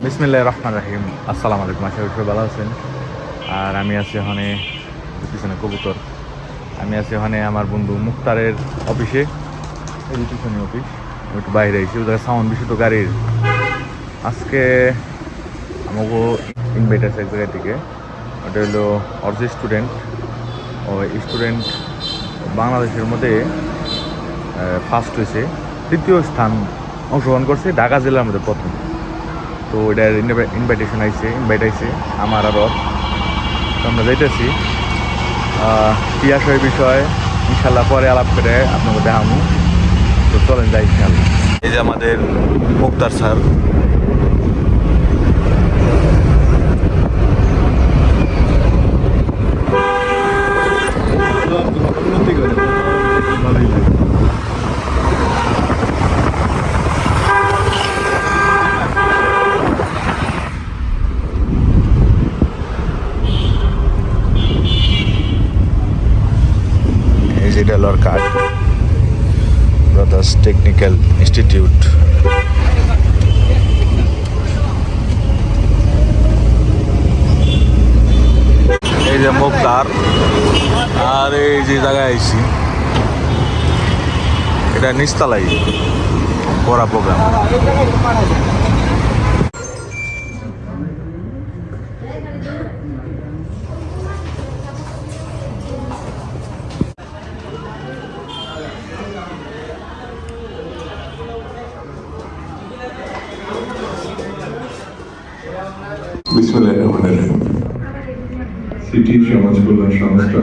বিসমিল্লাহির রহমানির রহিম। আসসালামু আলাইকুম, আশা করি ভালো আছেন। আর আমি আছি ওখানে পিছনে কবুতর, আমি আছি ওখানে আমার বন্ধু মুক্তারের অফিসে, এই পিছনে অফিস। আমি একটু বাইরে এসেছি, ওদের সাউন্ড বেশি তো গাড়ির। আজকে আমাকে ইনভাইট আছে এক জায়গা থেকে, ওটা হলো ওর যে স্টুডেন্ট, ওই স্টুডেন্ট বাংলাদেশের মধ্যে ফার্স্ট হয়েছে, তৃতীয় স্থান অংশগ্রহণ করছে, ঢাকা জেলার মধ্যে প্রথম। তো ওইটার ইনভাইট আইছে আমার আর ওর। তো আমরা যাইতেছি, কী আসে ওই বিষয়ে ইনশাল্লাহ পরে আলাপ করে আপনাকে দেখাবো। তো চলেন যাই ইনশাল্লাহ। এই যে আমাদের মুক্তার স্যার, এটা হলো কার্ড ব্রাদার্স টেকনিক্যাল ইনস্টিটিউট। এই যে মুক্তার, আর এই যে জায়গায় আইছি, এটা নিচতলাই করা প্রোগ্রাম। সিটি সমাজ কল্যাণ সংস্থা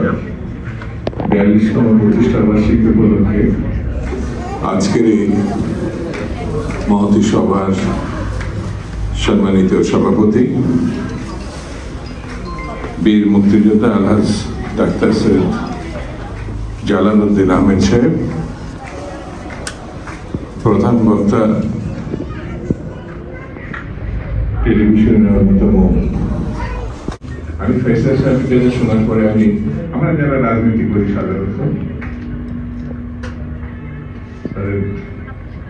42তম প্রতিষ্ঠা বার্ষিকী উপলক্ষে আজকের এই মহতী সভার সম্মানিত সভাপতি বীর মুক্তিযোদ্ধা আলহাজ ডাক্তার সৈয়দ জালালউদ্দিন আহমেদ সাহেব, প্রধান বক্তা টেলিভিশনের অন্যতম। আমি ফেসার সাহেবকে শোনার পরে আমরা যারা রাজনীতি করি সাধারণত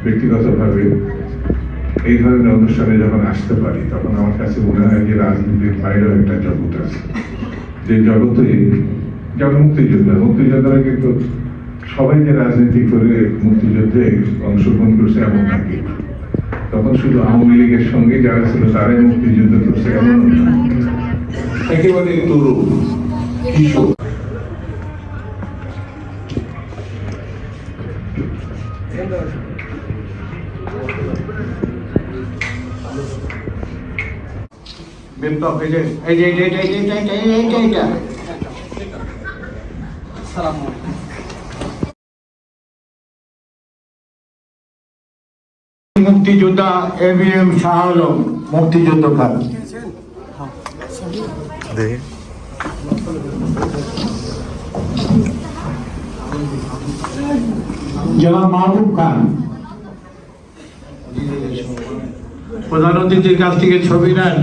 ব্যক্তিগতভাবে এই ধরনের অনুষ্ঠানে যখন আসতে পারি, তখন আমার কাছে মনে হয় যে রাজনীতির বাইরেও একটা জগৎ আছে, যে জগতে যেমন মুক্তিযোদ্ধারা কিন্তু সবাই যে রাজনীতি করে মুক্তিযুদ্ধে অংশগ্রহণ করছে এমন নাকি, তখন শুধু আওয়ামী লীগের সঙ্গে যারা ছিল তারাই মুক্তিযুদ্ধ করছে এমন একেবারে তরুণ কিশোর। মুক্তিযোদ্ধা এবিএম শাহ আলম, মুক্তিযুদ্ধ খান। জনাব মাহবুব খান, প্রধান অতিথির কাছ থেকে ছবি নেন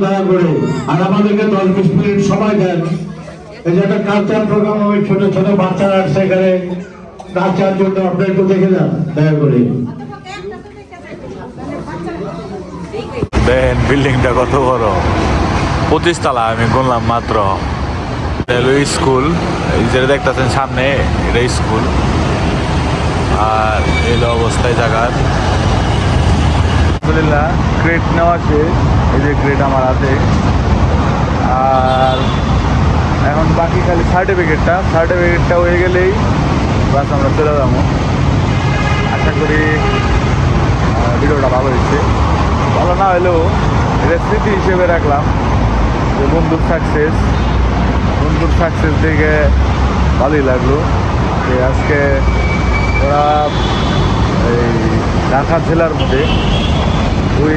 দয়া করে, আর আমাদেরকে 10-20 মিনিট সময় দেন। এই যে একটা কালচার প্রোগ্রাম হবে, ছোট ছোট বাচ্চারা আসছে এখানে নাচার জন্য, আপনারা একটু দেখে যান দয়া করে। দেখেন বিল্ডিংটা কত বড়, 25 তলা। আমি গুনলাম মাত্র। স্কুল, এই যে দেখতেছেন সামনে, এটা স্কুল। আর এলো অবস্থায় জায়গার আলহামদুলিল্লাহ ক্রেট নেওয়া শেষ। এই যে ক্রেট আমার হাতে, আর এখন বাকি খালি সার্টিফিকেটটা হয়ে গেলেই বাস আমরা চলে যাবো। আশা করি ভিডিওটা ভালো হয়েছে, ভালো না হলেও এটা স্মৃতি হিসেবে রাখলাম যে বন্ধুর সাকসেস দেখে ভালোই লাগলো। যে আজকে ওরা এই ঢাকা জেলার মধ্যে ওই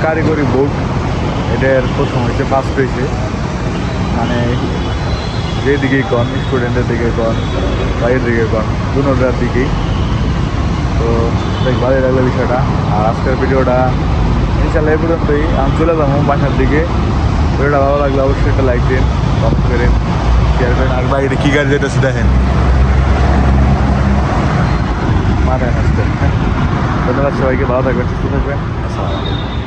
কারিগরি বোর্ড এটার প্রথম হয়েছে, ফার্স্ট হয়েছে। মানে যেদিকেই কন, স্টুডেন্টের দিকে কন, বাইরের দিকে কন, দুটার দিকেই। তো দেখ ভালোই লাগলো বিষয়টা। আর আজকের ভিডিওটা ইনশাল্লাহ এই পর্যন্তই। আমি চলে যাবো বাসার দিকে। ভিডিওটা ভালো লাগলে অবশ্যই একটা লাইক দিন, কমেন্ট করেন, শেয়ার করেন। আর বাইরে কী গাড়ি যেতেছে দেখেন, মাথায় আসতে। ধন্যবাদ সবাইকে, ভালো থাকবেন, সুস্থ থাকবেন। আসসালামু আলাইকুম।